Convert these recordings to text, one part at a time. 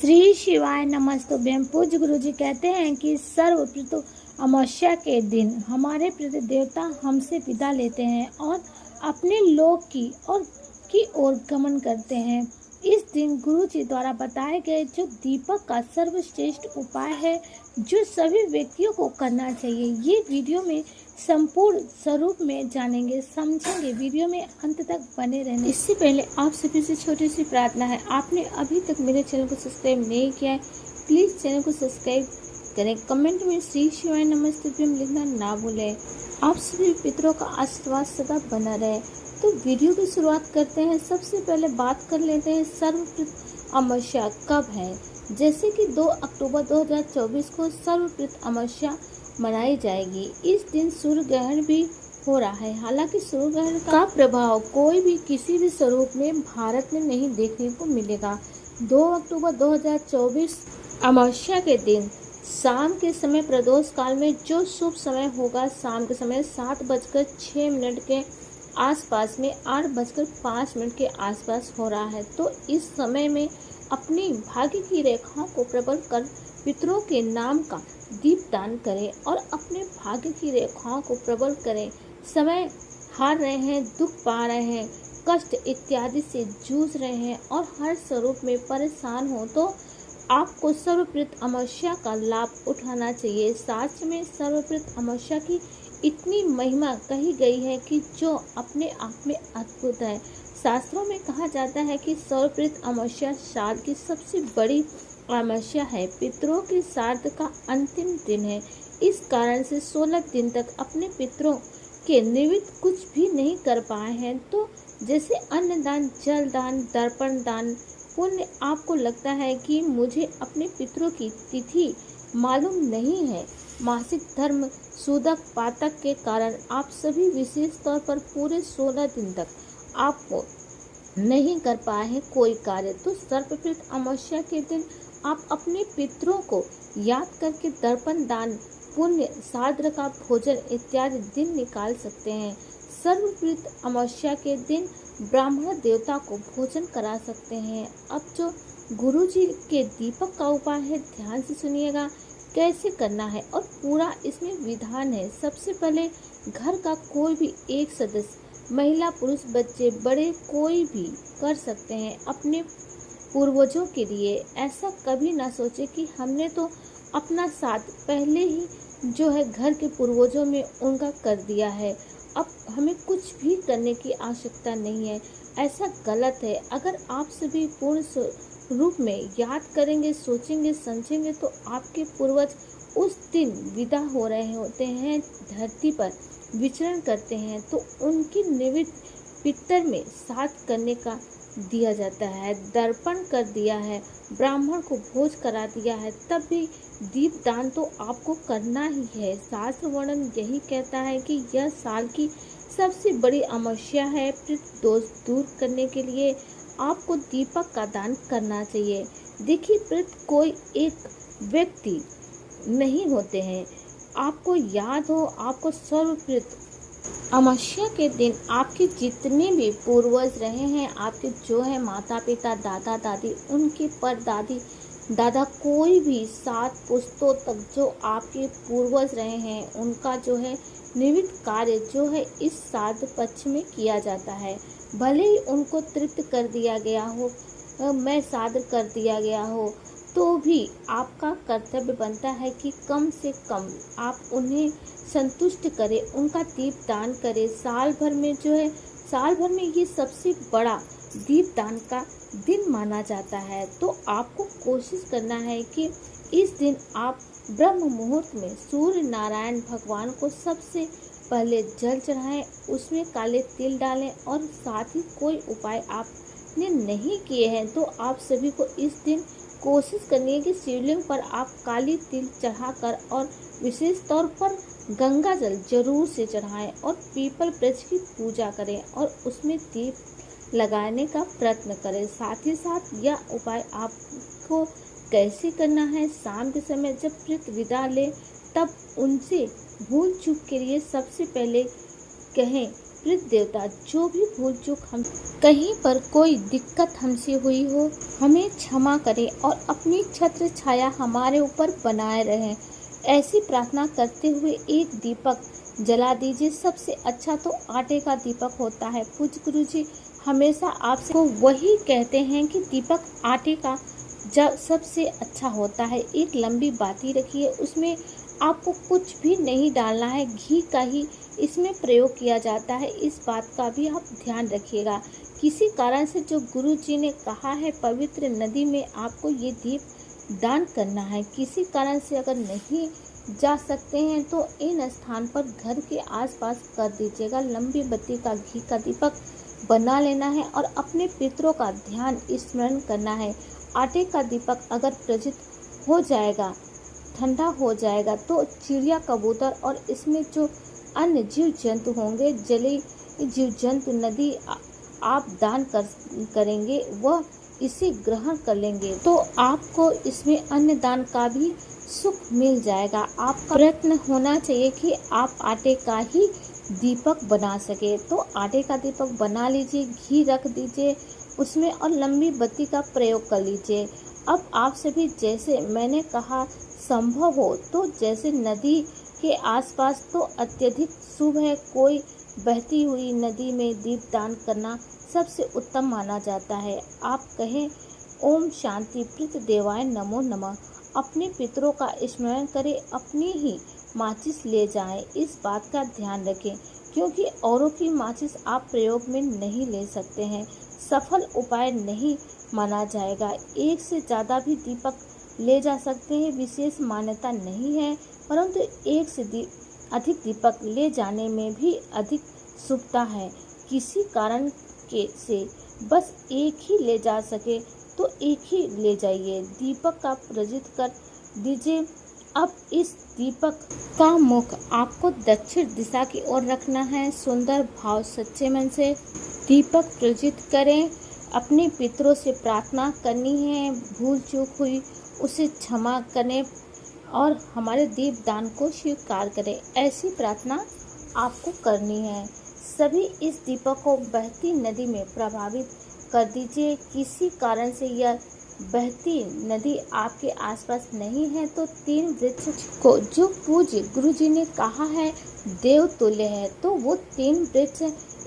श्री शिवाय नमस्तुभ्यं। पूज्य गुरु जी कहते हैं कि सर्वप्रथम अमावस्या के दिन हमारे प्रति देवता हमसे विदा लेते हैं और अपने लोक की ओर गमन करते हैं। इस दिन गुरु जी द्वारा बताए गए जो दीपक का सर्वश्रेष्ठ उपाय है जो सभी व्यक्तियों को करना चाहिए, ये वीडियो में संपूर्ण स्वरूप में जानेंगे, समझेंगे। वीडियो में अंत तक बने रहने। इससे पहले आप सभी से छोटी सी प्रार्थना है, आपने अभी तक मेरे चैनल को सब्सक्राइब नहीं किया है, प्लीज चैनल को सब्सक्राइब करें। कमेंट में श्री शिवाय नमस्तुभ्यं लिखना ना भूलें। आप सभी पितरों का आशीर्वाद सदा बना रहे। तो वीडियो की शुरुआत करते हैं। सबसे पहले बात कर लेते हैं सर्वप्रथम अमावस्या कब है। जैसे कि 2 अक्टूबर 2024 को सर्वप्रथम अमावस्या मनाई जाएगी। इस दिन सूर्य ग्रहण भी हो रहा है। हालांकि सूर्य ग्रहण का प्रभाव कोई भी किसी भी स्वरूप में भारत में नहीं देखने को मिलेगा। 2 अक्टूबर 2024 अमावस्या के दिन शाम के समय प्रदोष काल में जो शुभ समय होगा, शाम के समय 7:06 के आसपास में 8:05 के आसपास हो रहा है। तो इस समय में अपनी भाग्य की रेखाओं को प्रबल कर पितरों के नाम का दीप दान करें और अपने भाग्य की रेखाओं को प्रबल करें। समय हार रहे हैं, दुख पा रहे हैं, कष्ट इत्यादि से जूझ रहे हैं और हर स्वरूप में परेशान हो तो आपको सर्वप्रथम अमावस्या का लाभ उठाना चाहिए। शास्त्र में सर्वप्रथम अमावस्या की इतनी महिमा कही गई है कि जो अपने आप में अद्भुत है। शास्त्रों में कहा जाता है कि सर्वप्रथम अमावस्या श्राद्ध की सबसे बड़ी अमावस्या है। पितरों के श्राद्ध का अंतिम दिन है। इस कारण से 16 दिन तक अपने पितरों के निमित्त कुछ भी नहीं कर पाए हैं। तो जैसे अन्नदान, जल दान, दर्पण दान, पुण्य। आपको लगता है कि मुझे अपने पितरों की तिथि मालूम नहीं है। मासिक धर्म सूदक पातक के कारण आप सभी विशेष तौर पर पूरे 16 दिन तक आपको नहीं कर पाए हैं कोई कार्य। तो सर्वप्रथम अमावस्या के दिन आप अपने पितरों को याद करके दर्पण दान, पुण्य, साद्र का भोजन इत्यादि दिन निकाल सकते हैं। सर्वप्रथम अमावस्या के दिन ब्राह्मण देवता को भोजन करा सकते हैं। अब जो गुरु जी के दीपक का उपाय है, ध्यान से सुनिएगा कैसे करना है और पूरा इसमें विधान है। सबसे पहले घर का कोई भी एक सदस्य, महिला, पुरुष, बच्चे, बड़े, कोई भी कर सकते हैं अपने पूर्वजों के लिए। ऐसा कभी ना सोचे कि हमने तो अपना साथ पहले ही जो है घर के पूर्वजों में उनका कर दिया है, अब हमें कुछ भी करने की आवश्यकता नहीं है। ऐसा गलत है। अगर आप सभी पूर्ण रूप में याद करेंगे, सोचेंगे, समझेंगे तो आपके पूर्वज उस दिन विदा हो रहे होते हैं, धरती पर विचरण करते हैं, तो उनकी निमित्त पितर में साथ करने का दिया जाता है, दर्पण कर दिया है, ब्राह्मण को भोज करा दिया है, तब भी दीप दान तो आपको करना ही है। शास्त्र वर्णन यही कहता है कि यह साल की सबसे बड़ी अमावस्या है। पितृ दोष दूर करने के लिए आपको दीपक का दान करना चाहिए। देखिए, पितृ कोई एक व्यक्ति नहीं होते हैं। आपको याद हो, आपको सर्वप्रथम अमावस्या के दिन आपके जितने भी पूर्वज रहे हैं, आपके जो है माता पिता, दादा दादी, उनके परदादी दादा, कोई भी 7 पुश्तों तक जो आपके पूर्वज रहे हैं, उनका जो है निमित्त कार्य जो है इस श्राद्ध पक्ष में किया जाता है। भले ही उनको तृप्त कर दिया गया हो, मैं श्राद्ध कर दिया गया हो, तो भी आपका कर्तव्य बनता है कि कम से कम आप उन्हें संतुष्ट करें, उनका दीप दान करें। साल भर में ये सबसे बड़ा दीप दान का दिन माना जाता है। तो आपको कोशिश करना है कि इस दिन आप ब्रह्म मुहूर्त में सूर्य नारायण भगवान को सबसे पहले जल चढ़ाएं, उसमें काले तिल डालें और साथ ही कोई उपाय आपने नहीं किए हैं तो आप सभी को इस दिन कोशिश करनी है कि शिवलिंग पर आप काली तिल चढ़ाकर और विशेष तौर पर गंगा जल जरूर से चढ़ाएं और पीपल वृक्ष की पूजा करें और उसमें दीप लगाने का प्रयत्न करें। साथ ही साथ यह उपाय आपको कैसे करना है, शाम के समय जब पितृ विदा ले तब उनसे भूल चूक के लिए सबसे पहले कहें प्रीत देवता, जो भी भूल चूक हम कहीं पर कोई दिक्कत हमसे हुई हो, हमें क्षमा करें और अपनी छत्र छाया हमारे ऊपर बनाए रहें। ऐसी प्रार्थना करते हुए एक दीपक जला दीजिए। सबसे अच्छा तो आटे का दीपक होता है। पूज्य गुरु जी हमेशा आपसे को वही कहते हैं कि दीपक आटे का जब सबसे अच्छा होता है। एक लंबी बाती रखिए, उसमें आपको कुछ भी नहीं डालना है, घी का ही इसमें प्रयोग किया जाता है। इस बात का भी आप ध्यान रखिएगा। किसी कारण से जो गुरु जी ने कहा है पवित्र नदी में आपको ये दीप दान करना है, किसी कारण से अगर नहीं जा सकते हैं तो इन स्थान पर घर के आसपास कर दीजिएगा। लंबी बत्ती का घी का दीपक बना लेना है और अपने पितरों का ध्यान स्मरण करना है। आटे का दीपक अगर प्रज्वलित हो जाएगा, ठंडा हो जाएगा, तो चिड़िया कबूतर और इसमें जो अन्य जीव जंतु होंगे, जलीय जीव जंतु नदी आप दान करेंगे वह इसे ग्रहण कर लेंगे, तो आपको इसमें अन्न दान का भी सुख मिल जाएगा। आपका प्रयत्न होना चाहिए कि आप आटे का ही दीपक बना सके। तो आटे का दीपक बना लीजिए, घी रख दीजिए उसमें और लंबी बत्ती का प्रयोग कर लीजिए। अब आप सभी जैसे मैंने कहा संभव हो तो जैसे नदी के आसपास तो अत्यधिक शुभ है। कोई बहती हुई नदी में दीपदान करना सबसे उत्तम माना जाता है। आप कहें ओम शांति प्रीत देवाय नमो नमः। अपने पितरों का स्मरण करें, अपनी ही माचिस ले जाएं। इस बात का ध्यान रखें क्योंकि औरों की माचिस आप प्रयोग में नहीं ले सकते हैं। सफल उपाय नहीं माना जाएगा। एक से ज़्यादा भी दीपक ले जा सकते हैं, विशेष मान्यता नहीं है, परंतु एक से अधिक दीपक ले जाने में भी अधिक शुभता है। किसी कारण के से बस एक ही ले जा सके तो एक ही ले जाइए। दीपक का प्रज्वलित कर दीजिए। अब इस दीपक का मुख आपको दक्षिण दिशा की ओर रखना है। सुंदर भाव सच्चे मन से दीपक प्रज्वलित करें। अपने पितरों से प्रार्थना करनी है, भूल चूक हुई उसे क्षमा करें और हमारे दीपदान को स्वीकार करें। ऐसी प्रार्थना आपको करनी है। सभी इस दीपक को बहती नदी में प्रभावित कर दीजिए। किसी कारण से यह बहती नदी आपके आसपास नहीं है तो 3 वृक्ष को जो पूज्य गुरु जी ने कहा है देव तुल्य है, तो वो 3 वृक्ष,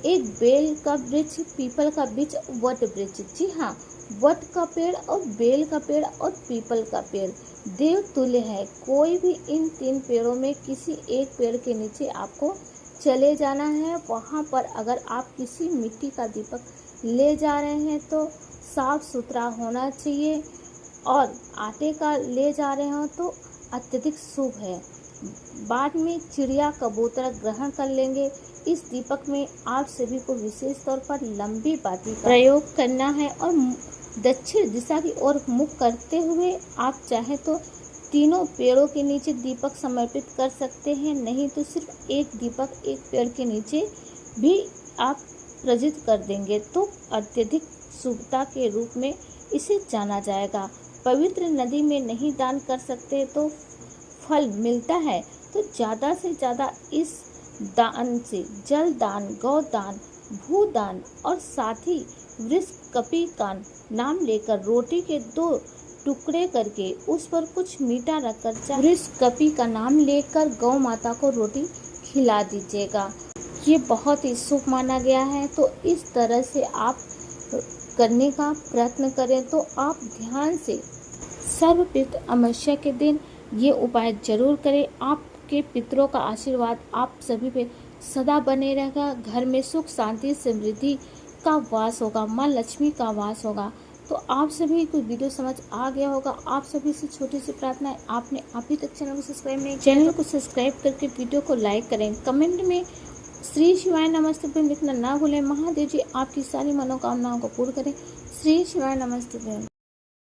एक बेल का वृक्ष, पीपल का वृक्ष, वट वृक्ष। जी हाँ, वट का पेड़ और बेल का पेड़ और पीपल का पेड़ देव तुल्य है। कोई भी इन 3 पेड़ों में किसी एक पेड़ के नीचे आपको चले जाना है। वहाँ पर अगर आप किसी मिट्टी का दीपक ले जा रहे हैं तो साफ सुथरा होना चाहिए और आटे का ले जा रहे हो तो अत्यधिक शुभ है। बाद में चिड़िया कबूतर ग्रहण कर लेंगे। इस दीपक में आप सभी को विशेष तौर पर लंबी बाती का प्रयोग करना है और दक्षिण दिशा की ओर मुख करते हुए आप चाहे तो तीनों पेड़ों के नीचे दीपक समर्पित कर सकते हैं, नहीं तो सिर्फ एक दीपक एक पेड़ के नीचे भी आप प्रज्वलित कर देंगे तो अत्यधिक शुभता के रूप में इसे जाना जाएगा। पवित्र नदी में नहीं दान कर सकते तो फल मिलता है तो ज़्यादा से ज़्यादा इस दान से जल दान, गौ दान, भू दान और साथ ही वृष कपि का नाम लेकर रोटी के 2 टुकड़े करके उस पर कुछ मीठा रखकर वृष कपि का नाम लेकर गौ माता को रोटी खिला दीजिएगा। ये बहुत ही शुभ माना गया है। तो इस तरह से आप करने का प्रयत्न करें तो आप ध्यान से सर्वपितृ अमावस्या के दिन ये उपाय जरूर करें। आपके पितरों का आशीर्वाद आप सभी पे सदा बने रहेगा। घर में सुख शांति समृद्धि का वास होगा, माँ लक्ष्मी का वास होगा। तो आप सभी को वीडियो समझ आ गया होगा। आप सभी से छोटी सी प्रार्थना है, आपने अभी तक चैनल को सब्सक्राइब नहीं, चैनल को सब्सक्राइब करके वीडियो को लाइक करें। कमेंट में श्री शिवाय नमस्तुभ्यम लिखना ना भूलें। महादेव जी आपकी सारी मनोकामनाओं को पूर्ण करें। श्री शिवाय नमस्तुभ्यम।